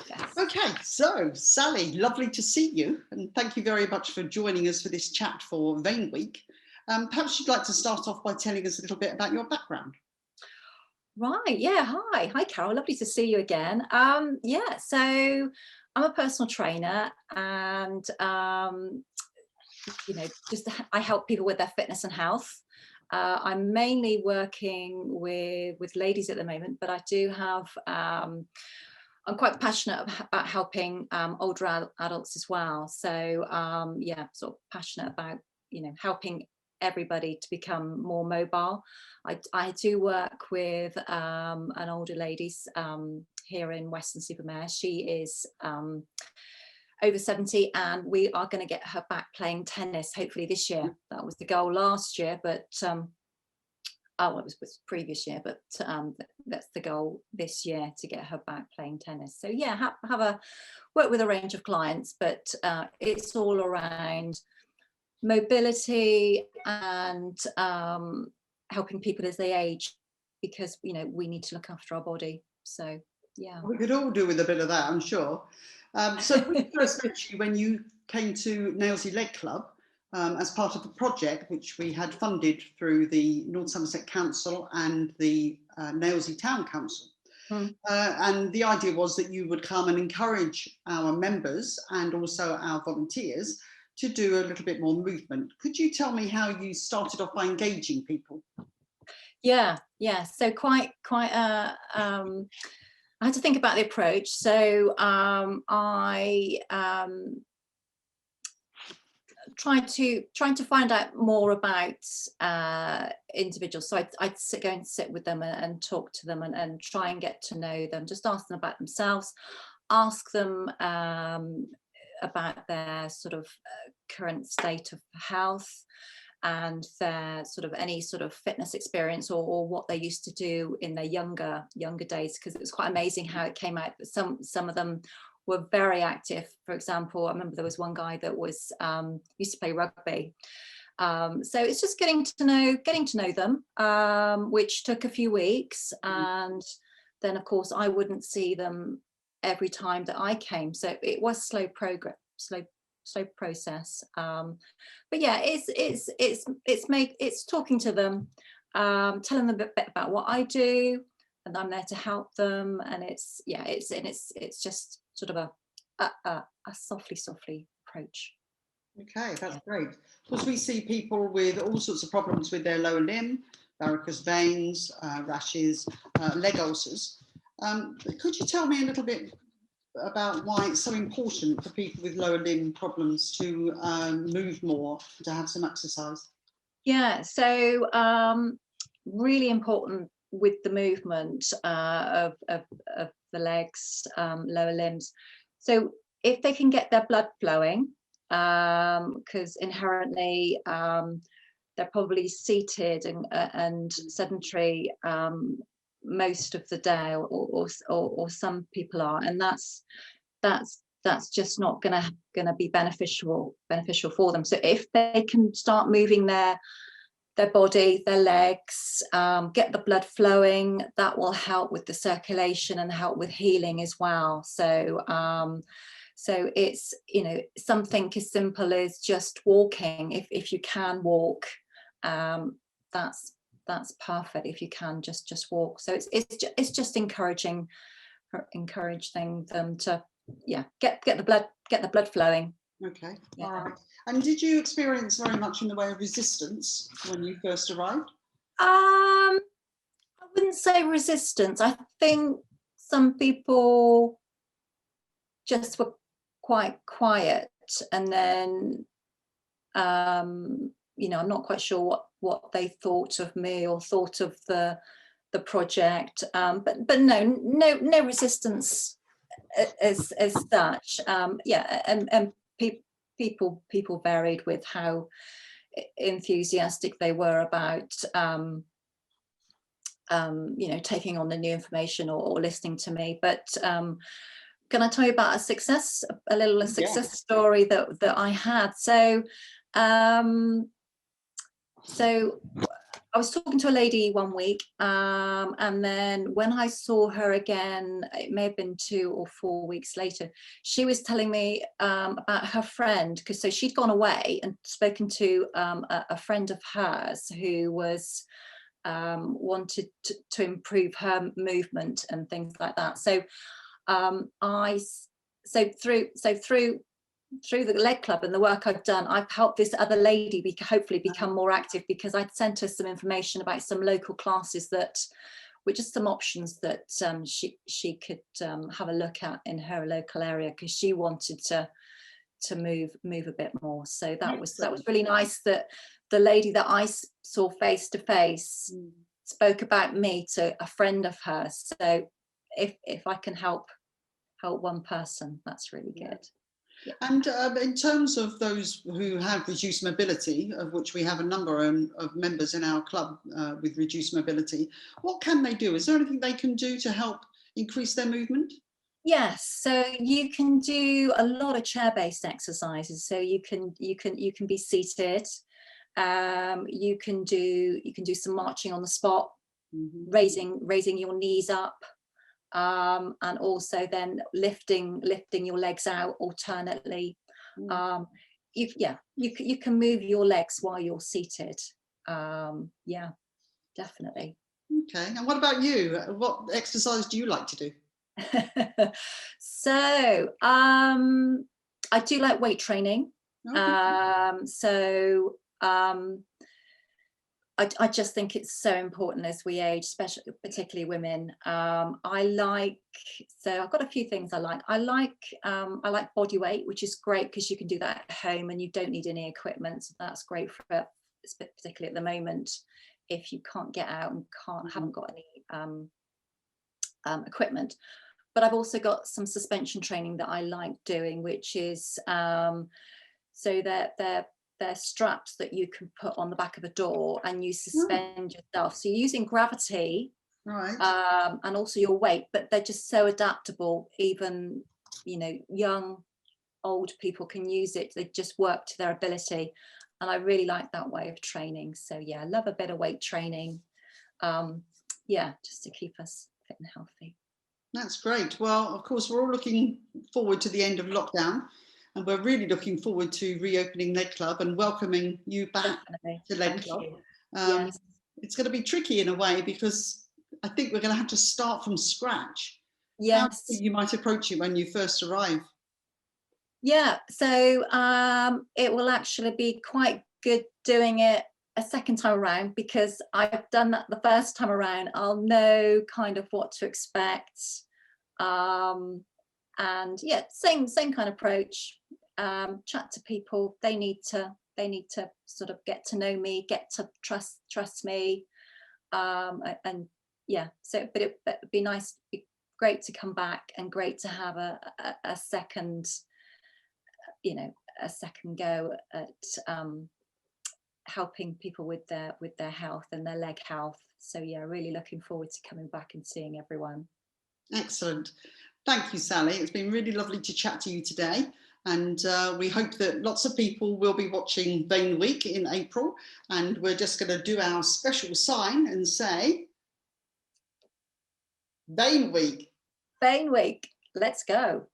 Yes. Okay, so Sally, lovely to see you, and thank you very much for joining us for this chat for Vein Week. Perhaps you'd like to start off by telling us a little bit about your background. Right, yeah, hi Carole, lovely to see you again. Yeah, so I'm a personal trainer, and I help people with their fitness and health. I'm mainly working with ladies at the moment, but I do have I'm quite passionate about helping older adults as well. So yeah, sort of passionate about helping everybody to become more mobile. I do work with an older lady here in Weston-super-Mare. She is over 70, and we are going to get her back playing tennis hopefully this year. That was the goal last year, but it was previous year, but that's the goal this year, to get her back playing tennis. So yeah, work with a range of clients, but it's all around mobility and helping people as they age, because we need to look after our body. So yeah, we could all do with a bit of that, I'm sure. So we first met you when you came to Nailsea Leg Club, as part of a project which we had funded through the North Somerset Council and the Nailsea Town Council. And the idea was that you would come and encourage our members and also our volunteers to do a little bit more movement. Could you tell me how you started off by engaging people? Yeah. So quite I had to think about the approach. So I trying to find out more about individuals. So I'd go and sit with them and talk to them and try and get to know them, just ask them about themselves, ask them about their sort of current state of health and their sort of any sort of fitness experience or what they used to do in their younger days, because it was quite amazing how it came out that some of them were very active. For example, I remember there was one guy that was used to play rugby. So it's just getting to know them, which took a few weeks, and then of course I wouldn't see them every time that I came. So it was slow process. But yeah, it's talking to them, telling them a bit about what I do, and I'm there to help them. And it's just sort of a softly approach. Okay, that's great. Because we see people with all sorts of problems with their lower limb, varicose veins, rashes, leg ulcers. Could you tell me a little bit about why it's so important for people with lower limb problems to move more, to have some exercise? Yeah, so really important with the movement of the legs, lower limbs. So if they can get their blood flowing, because inherently they're probably seated and sedentary most of the day, or some people are, and that's just not gonna be beneficial for them. So if they can start moving their body, their legs, get the blood flowing, that will help with the circulation and help with healing as well. So so it's something as simple as just walking. If you can walk, that's perfect. If you can just walk. So it's just encouraging them to get the blood flowing. Okay, all right. And did you experience very much in the way of resistance when you first arrived? I wouldn't say resistance. I think some people just were quite quiet, and then I'm not quite sure what they thought of me or thought of the project, but no resistance as such. And people varied with how enthusiastic they were about taking on the new information or listening to me. But can I tell you about a success story that I had? So I was talking to a lady one week, and then when I saw her again, it may have been 2 or 4 weeks later, she was telling me about her friend, because so she'd gone away and spoken to a friend of hers who was wanted to improve her movement and things like that. So through the leg club and the work I've done, I've helped this other lady hopefully become more active, because I'd sent her some information about some local classes that were just some options that she could have a look at in her local area, because she wanted to move a bit more. So that was really nice that the lady that I saw face to face spoke about me to a friend of hers. So if I can help one person, that's really good. Yeah. And in terms of those who have reduced mobility, of which we have a number of members in our club with reduced mobility, what can they do? Is there anything they can do to help increase their movement? Yes, so you can do a lot of chair-based exercises. So you can be seated. You can do some marching on the spot, raising your knees up. And also then lifting your legs out alternately. You can move your legs while you're seated. Yeah, definitely. Okay, and what about you? What exercise do you like to do? So I do like weight training. I just think it's so important as we age, especially particularly women. So I've got a few things I like. I like body weight, which is great because you can do that at home and you don't need any equipment. So that's great for particularly at the moment if you can't get out and haven't got any equipment. But I've also got some suspension training that I like doing, which is so that they're straps that you can put on the back of a door and you suspend yourself. So you're using gravity, right, and also your weight, but they're just so adaptable. Even, young, old people can use it. They just work to their ability. And I really like that way of training. So yeah, I love a bit of weight training. Just to keep us fit and healthy. That's great. Well, of course, we're all looking forward to the end of lockdown. And we're really looking forward to reopening Leg Club and welcoming you back to Leg Club. Yes. It's going to be tricky in a way because I think we're going to have to start from scratch. Yes. How do you think you might approach it when you first arrive? Yeah, so it will actually be quite good doing it a second time around, because I've done that the first time around. I'll know kind of what to expect. And yeah, same kind of approach. Chat to people. They need to sort of get to know me, get to trust me, and yeah. So, but it'd be nice, be great to come back, and great to have a second, a second go at helping people with their health and their leg health. So yeah, really looking forward to coming back and seeing everyone. Excellent. Thank you, Sally. It's been really lovely to chat to you today. And we hope that lots of people will be watching Vein Week in April. And we're just going to do our special sign and say, Vein Week. Vein Week, let's go.